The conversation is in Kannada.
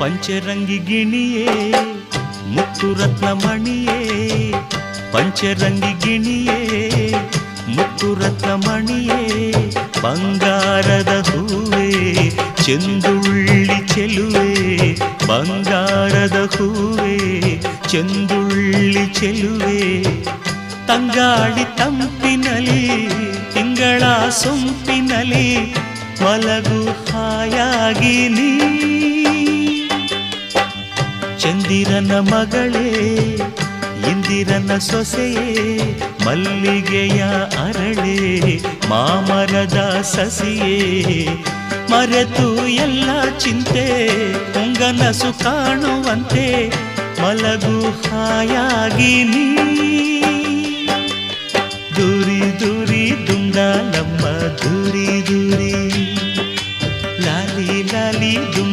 ಪಂಚರಂಗಿ ಗಿಣಿಯೇ ಮುತ್ತು ರತ್ನಮಣಿಯೇ, ಪಂಚರಂಗಿ ಗಿಣಿಯೇ ಮುತ್ತು ರತ್ನಮಣಿಯೇ, ಬಂಗಾರದ ಹೂವೇ ಚೆಂದುಳ್ಳಿ ಚೆಲುವೆ, ಬಂಗಾರದ ಹೂವೇ ಚೆಂದುಳ್ಳಿ ಚೆಲುವೆ, ತಂಗಾಳಿ ತಂಪಿನಲಿ ತಿಂಗಳ ಸೊಂಪಿನಲಿ ಮಲಗು ಹಾಯಾಗಿ ನೀ, ಚಂದಿರನ ಮಗಳೇ ಇಂದಿರನ ಸೊಸೆಯೇ, ಮಲ್ಲಿಗೆಯ ಅರಳೆ ಮಾಮರದ ಸಸಿಯೇ, ಮರೆತು ಎಲ್ಲ ಚಿಂತೆ ಹೊಂಗನಸು ಕಾಣುವಂತೆ ಮಲಗು ಹಾಯಾಗಿ ನೀ, ದೂರಿ ದೂರಿ ದುಂಡಾಲಮ್ಮ ದೂರಿ ದೂರಿ